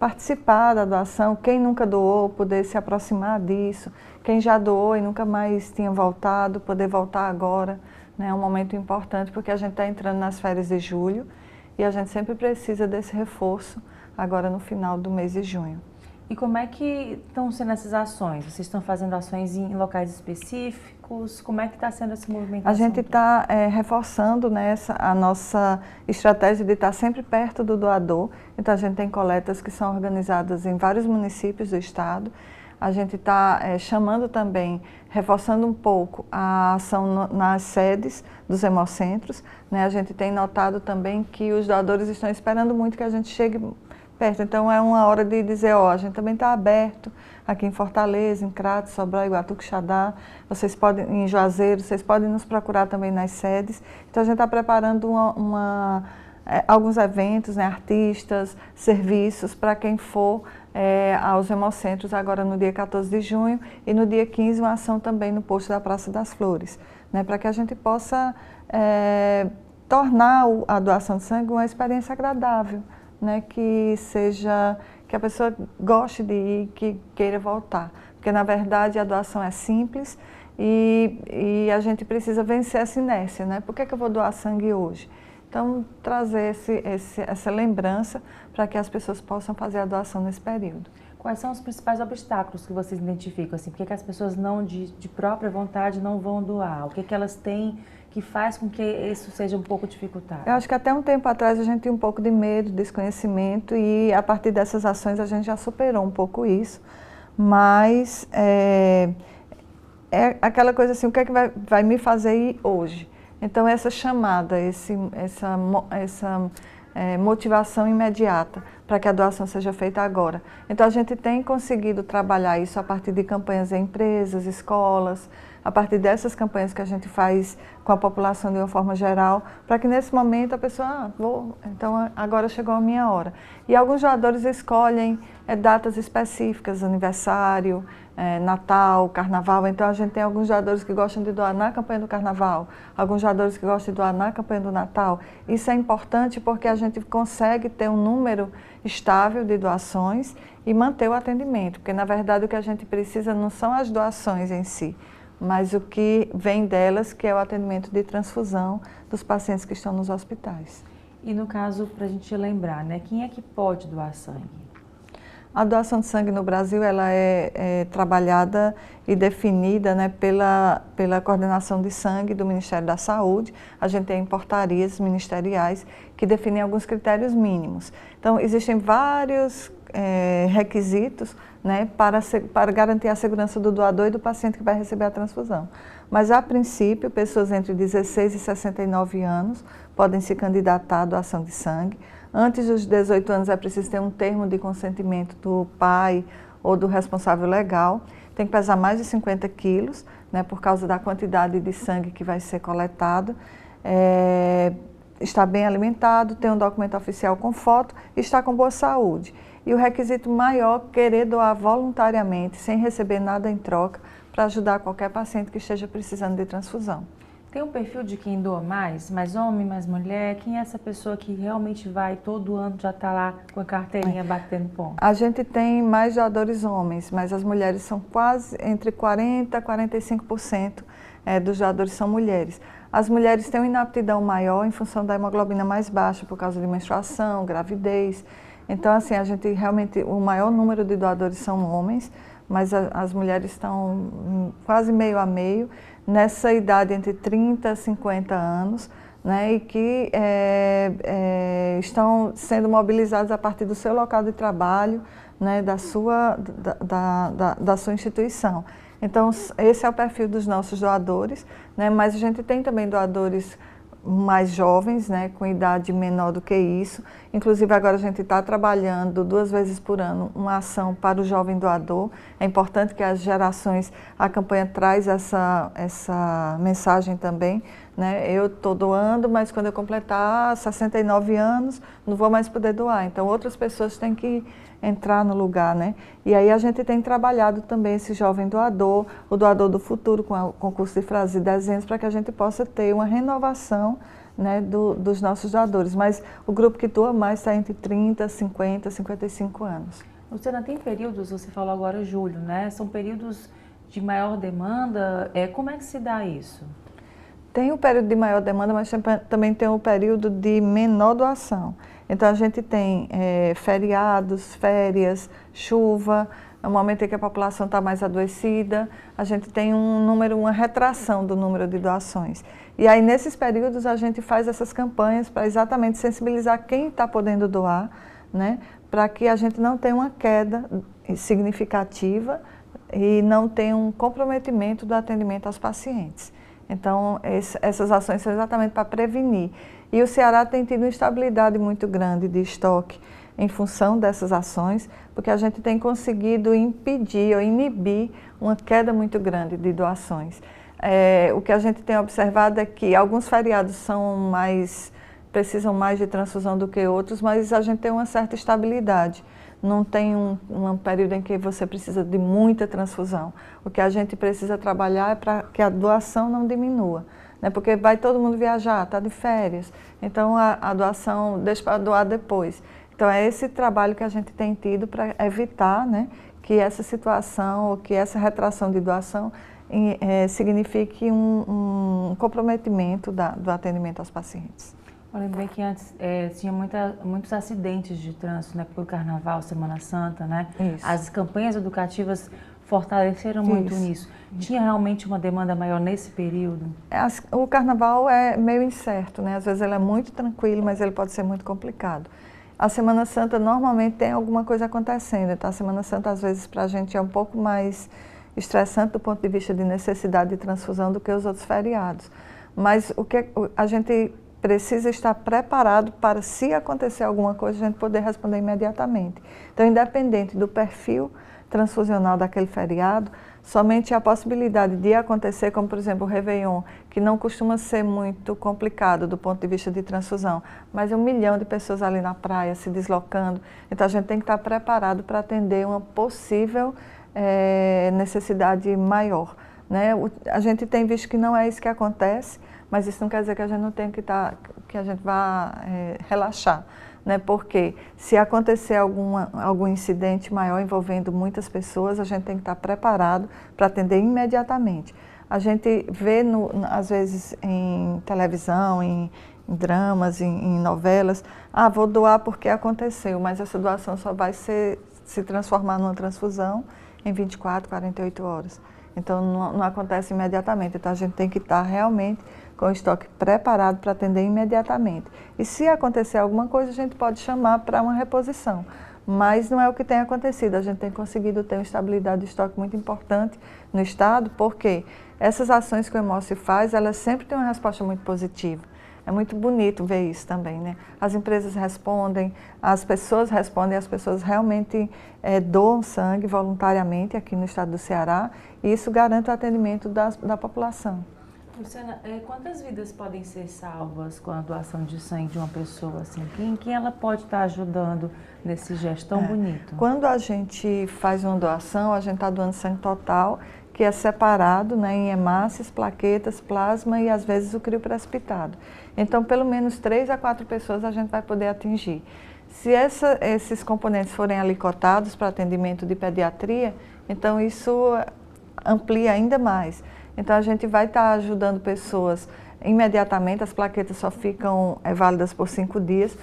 participar da doação, quem nunca doou, poder se aproximar disso, quem já doou e nunca mais tinha voltado, poder voltar agora, né? É um momento importante porque a gente está entrando nas férias de julho e a gente sempre precisa desse reforço agora no final do mês de junho. E como é que estão sendo essas ações? Vocês estão fazendo ações em locais específicos? Como é que está sendo esse movimento? A gente está reforçando, né, a nossa estratégia de estar sempre perto do doador. Então, a gente tem coletas que são organizadas em vários municípios do estado. A gente está chamando também, reforçando um pouco a ação nas sedes dos hemocentros, né? A gente tem notado também que os doadores estão esperando muito que a gente chegue perto. Então, é uma hora de dizer, a gente também está aberto aqui em Fortaleza, em Crato, Sobral, Iguatu, Quixadá, vocês podem, em Juazeiro, vocês podem nos procurar também nas sedes. Então, a gente está preparando alguns eventos, né, artistas, serviços, para quem for aos hemocentros agora no dia 14 de junho e no dia 15 uma ação também no posto da Praça das Flores, né, para que a gente possa tornar a doação de sangue uma experiência agradável, né, que a pessoa goste de ir, que queira voltar, porque na verdade a doação é simples e a gente precisa vencer essa inércia, né? Por que eu vou doar sangue hoje? Então, trazer essa lembrança para que as pessoas possam fazer a doação nesse período. Quais são os principais obstáculos que vocês identificam? Assim, por que as pessoas não, de própria vontade, não vão doar? O que elas têm que faz com que isso seja um pouco dificultado? Eu acho que até um tempo atrás a gente tinha um pouco de medo, desconhecimento, e a partir dessas ações a gente já superou um pouco isso. Mas é aquela coisa assim, o que é que vai me fazer ir hoje? Então, essa chamada, essa motivação imediata para que a doação seja feita agora. Então, a gente tem conseguido trabalhar isso a partir de campanhas em empresas, escolas, a partir dessas campanhas que a gente faz com a população de uma forma geral, para que nesse momento a pessoa, então agora chegou a minha hora. E alguns doadores escolhem datas específicas, aniversário, Natal, Carnaval. Então a gente tem alguns doadores que gostam de doar na campanha do Carnaval, alguns doadores que gostam de doar na campanha do Natal. Isso é importante porque a gente consegue ter um número estável de doações e manter o atendimento, porque na verdade o que a gente precisa não são as doações em si, mas o que vem delas, que é o atendimento de transfusão dos pacientes que estão nos hospitais. E no caso, para a gente lembrar, né, quem é que pode doar sangue? A doação de sangue no Brasil ela é trabalhada e definida, né, pela coordenação de sangue do Ministério da Saúde. A gente tem portarias ministeriais que definem alguns critérios mínimos. Então, existem vários requisitos, né, para garantir a segurança do doador e do paciente que vai receber a transfusão. Mas, a princípio, pessoas entre 16 e 69 anos podem se candidatar à doação de sangue. Antes dos 18 anos é preciso ter um termo de consentimento do pai ou do responsável legal. Tem que pesar mais de 50 quilos, né, por causa da quantidade de sangue que vai ser coletado. Está bem alimentado, tem um documento oficial com foto e está com boa saúde. E o requisito maior, querer doar voluntariamente, sem receber nada em troca, para ajudar qualquer paciente que esteja precisando de transfusão. Tem um perfil de quem doa mais homem, mais mulher? Quem é essa pessoa que realmente vai todo ano, já está lá com a carteirinha batendo ponto? A gente tem mais doadores homens, mas as mulheres são quase entre 40% a 45% dos doadores são mulheres. As mulheres têm uma inaptidão maior em função da hemoglobina mais baixa, por causa de menstruação, gravidez. Então, assim, a gente realmente, o maior número de doadores são homens, mas as mulheres estão quase meio a meio, nessa idade entre 30 e 50 anos, né, e que estão sendo mobilizados a partir do seu local de trabalho, né, da sua instituição. Então, esse é o perfil dos nossos doadores, né, mas a gente tem também doadores mais jovens, né, com idade menor do que isso. Inclusive, agora a gente está trabalhando 2 vezes por ano uma ação para o jovem doador. É importante que as gerações, a campanha traz essa mensagem também, né? Eu estou doando, mas quando eu completar 69 anos, não vou mais poder doar. Então, outras pessoas têm que entrar no lugar, né? E aí a gente tem trabalhado também esse jovem doador, o doador do futuro, com o concurso de frases e desenhos, para que a gente possa ter uma renovação, né, dos nossos doadores. Mas o grupo que doa mais está entre 30, 50, 55 anos. Luciana, tem períodos, você falou agora julho, né? São períodos de maior demanda. Como é que se dá isso? Tem o período de maior demanda, mas também tem o período de menor doação. Então, a gente tem feriados, férias, chuva, no momento em que a população está mais adoecida, a gente tem uma retração do número de doações. E aí, nesses períodos, a gente faz essas campanhas para exatamente sensibilizar quem está podendo doar, né, para que a gente não tenha uma queda significativa e não tenha um comprometimento do atendimento aos pacientes. Então, essas ações são exatamente para prevenir. E o Ceará tem tido uma estabilidade muito grande de estoque em função dessas ações, porque a gente tem conseguido impedir ou inibir uma queda muito grande de doações. O que a gente tem observado é que alguns feriados precisam mais de transfusão do que outros, mas a gente tem uma certa estabilidade. Não tem um período em que você precisa de muita transfusão. O que a gente precisa trabalhar é para que a doação não diminua, né? Porque vai todo mundo viajar, está de férias, então a doação deixa para doar depois. Então é esse trabalho que a gente tem tido para evitar, né, que essa situação ou que essa retração de doação signifique um comprometimento do atendimento aos pacientes. Eu lembrei que antes tinha muitos acidentes de trânsito, né, por Carnaval, Semana Santa, né? Isso. As campanhas educativas fortaleceram muito nisso. Tinha realmente uma demanda maior nesse período? O Carnaval é meio incerto, né? Às vezes ele é muito tranquilo, mas ele pode ser muito complicado. A Semana Santa normalmente tem alguma coisa acontecendo, então a Semana Santa às vezes para a gente é um pouco mais estressante do ponto de vista de necessidade de transfusão do que os outros feriados. Mas a gente precisa estar preparado para, se acontecer alguma coisa, a gente poder responder imediatamente. Então, independente do perfil transfusional daquele feriado, somente a possibilidade de acontecer, como por exemplo o Réveillon, que não costuma ser muito complicado do ponto de vista de transfusão, mas 1 milhão de pessoas ali na praia se deslocando, então a gente tem que estar preparado para atender uma possível necessidade maior, né? A gente tem visto que não é isso que acontece, mas isso não quer dizer que a gente não tem que a gente vá relaxar, né? Porque se acontecer algum incidente maior envolvendo muitas pessoas, a gente tem que estar preparado para atender imediatamente. A gente vê, às vezes, em televisão, em dramas, em novelas, vou doar porque aconteceu, mas essa doação só vai se transformar numa transfusão em 24, 48 horas. Então, não acontece imediatamente. Então, a gente tem que estar realmente com o estoque preparado para atender imediatamente. E se acontecer alguma coisa, a gente pode chamar para uma reposição. mas não é o que tem acontecido. A gente tem conseguido ter uma estabilidade de estoque muito importante no estado, porque essas ações que o Hemócio faz, elas sempre têm uma resposta muito positiva. É muito bonito ver isso também, né? As empresas respondem, as pessoas respondem, as pessoas realmente doam sangue voluntariamente aqui no estado do Ceará, e isso garante o atendimento da população. Luciana, quantas vidas podem ser salvas com a doação de sangue de uma pessoa assim? Quem ela pode estar ajudando nesse gesto tão bonito? Quando a gente faz uma doação, a gente está doando sangue total, que é separado, né, em hemácias, plaquetas, plasma e às vezes o crio precipitado. Então, pelo menos 3 a 4 pessoas a gente vai poder atingir. Se esses componentes forem alicotados para atendimento de pediatria, então isso amplia ainda mais. Então, a gente vai estar ajudando pessoas imediatamente, as plaquetas só ficam válidas por 5 dias,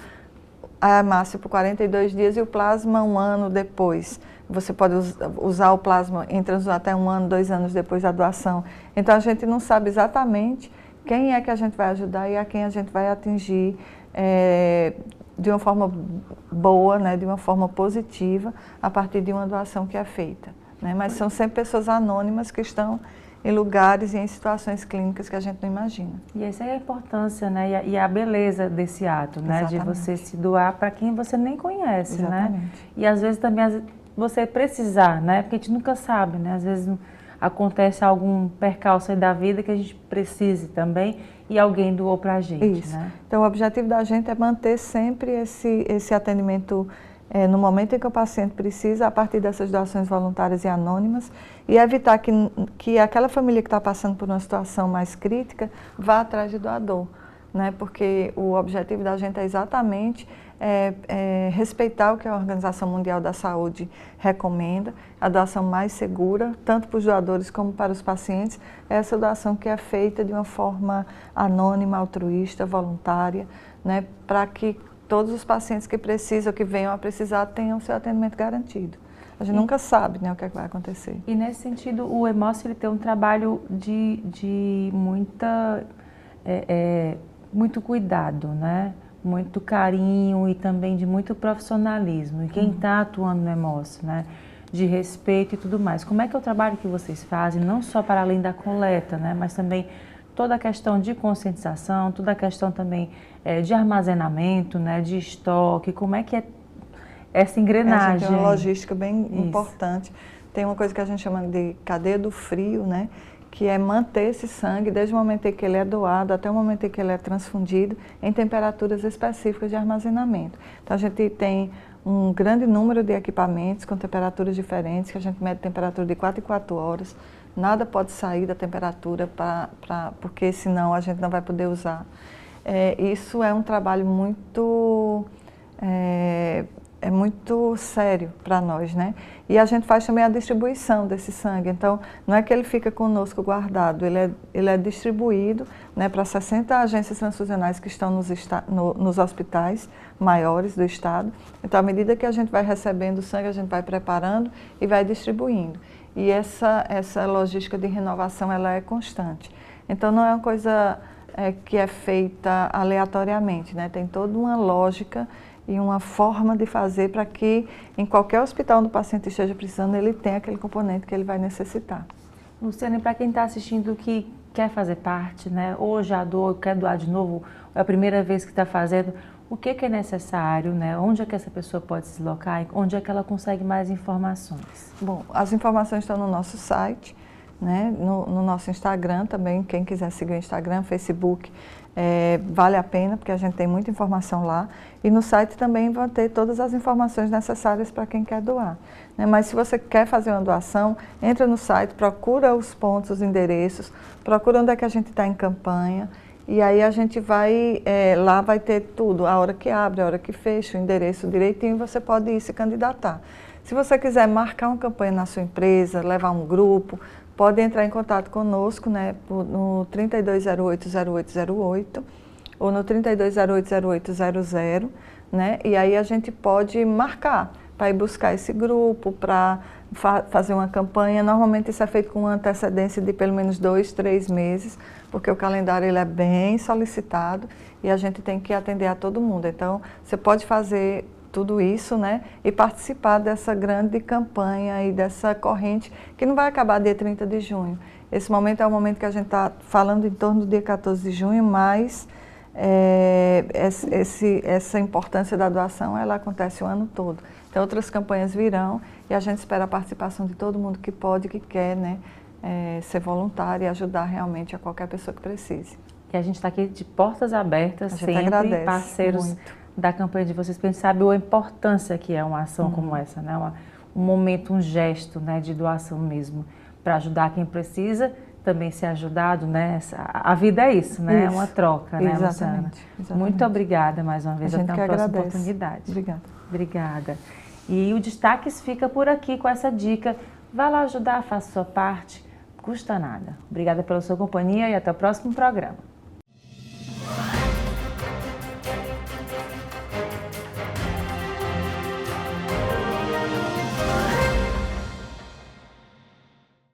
a hemácia por 42 dias e o plasma 1 ano depois. Você pode usar o plasma entre até 1 ano, 2 anos depois da doação. Então, a gente não sabe exatamente quem é que a gente vai ajudar e a quem a gente vai atingir de uma forma boa, né, de uma forma positiva, a partir de uma doação que é feita, né? Mas são sempre pessoas anônimas que estão em lugares e em situações clínicas que a gente não imagina. E essa é a importância, né, e a beleza desse ato, né, de você se doar para quem você nem conhece, né? E às vezes também você precisar, né, porque a gente nunca sabe, né, às vezes acontece algum percalço aí da vida que a gente precise também e alguém doou para a gente, Isso. né? Então, o objetivo da gente é manter sempre esse atendimento no momento em que o paciente precisa, a partir dessas doações voluntárias e anônimas, e evitar que aquela família que está passando por uma situação mais crítica vá atrás de doador, né? Porque o objetivo da gente é exatamente respeitar o que a Organização Mundial da Saúde recomenda, a doação mais segura, tanto para os doadores como para os pacientes, é essa doação que é feita de uma forma anônima, altruísta, voluntária, né? Para que todos os pacientes que precisam, que venham a precisar, tenham seu atendimento garantido. A gente nunca sabe, né, o que é que vai acontecer. E nesse sentido, o Hemócio ele tem um trabalho de muito cuidado, né? Muito carinho e também de muito profissionalismo. E quem está atuando no Hemócio, né? De respeito e tudo mais. Como é que é o trabalho que vocês fazem, não só para além da coleta, né? Mas também toda a questão de conscientização, toda a questão também de armazenamento, né, de estoque, como é que é essa engrenagem? Tem uma logística bem importante. Tem uma coisa que a gente chama de cadeia do frio, né, que é manter esse sangue desde o momento em que ele é doado até o momento em que ele é transfundido em temperaturas específicas de armazenamento. Então, a gente tem um grande número de equipamentos com temperaturas diferentes, que a gente mede temperatura de 4 em 4 horas. Nada pode sair da temperatura, porque senão a gente não vai poder usar. Isso é um trabalho muito sério para nós, né? E a gente faz também a distribuição desse sangue. Então, não é que ele fica conosco guardado, ele é distribuído, né, para 60 agências transfusionais que estão nos hospitais maiores do estado. Então, à medida que a gente vai recebendo o sangue, a gente vai preparando e vai distribuindo. E essa logística de renovação, ela é constante. Então, não é uma coisa que é feita aleatoriamente, né? Tem toda uma lógica e uma forma de fazer para que em qualquer hospital onde o paciente esteja precisando, ele tenha aquele componente que ele vai necessitar. Luciana, e para quem está assistindo que quer fazer parte, né? Ou já doou, quer doar de novo, é a primeira vez que está fazendo, o que é necessário, né? Onde é que essa pessoa pode se deslocar? Onde é que ela consegue mais informações? Bom, as informações estão no nosso site, né? No nosso Instagram também, quem quiser seguir o Instagram, Facebook, vale a pena, porque a gente tem muita informação lá. E no site também vão ter todas as informações necessárias para quem quer doar, né? Mas se você quer fazer uma doação, entra no site, procura os pontos, os endereços, procura onde é que a gente está em campanha. E aí a gente vai, lá vai ter tudo, a hora que abre, a hora que fecha, o endereço direitinho, você pode ir se candidatar. Se você quiser marcar uma campanha na sua empresa, levar um grupo, pode entrar em contato conosco, né, no 3208-0808 ou no 3208-0800, né, e aí a gente pode marcar para ir buscar esse grupo, para fazer uma campanha. Normalmente isso é feito com uma antecedência de pelo menos 2, 3 meses, porque o calendário ele é bem solicitado e a gente tem que atender a todo mundo. Então, você pode fazer tudo isso, né? E participar dessa grande campanha e dessa corrente que não vai acabar dia 30 de junho. Esse momento é o momento que a gente está falando em torno do dia 14 de junho, mas essa importância da doação, ela acontece o ano todo. Então, outras campanhas virão e a gente espera a participação de todo mundo que pode, que quer, né, ser voluntário e ajudar realmente a qualquer pessoa que precise. E a gente está aqui de portas abertas, sempre parceiros muito da campanha de vocês, porque a gente sabe a importância que é uma ação como essa, né? Um momento, um gesto, né, de doação mesmo, para ajudar quem precisa, também ser ajudado, né? A vida é isso, né? É uma troca, né, Luciana? Muito obrigada mais uma vez, até uma próxima oportunidade. Obrigada. Obrigada. E o Destaques fica por aqui com essa dica. Vá lá ajudar, faça a sua parte, custa nada. Obrigada pela sua companhia e até o próximo programa.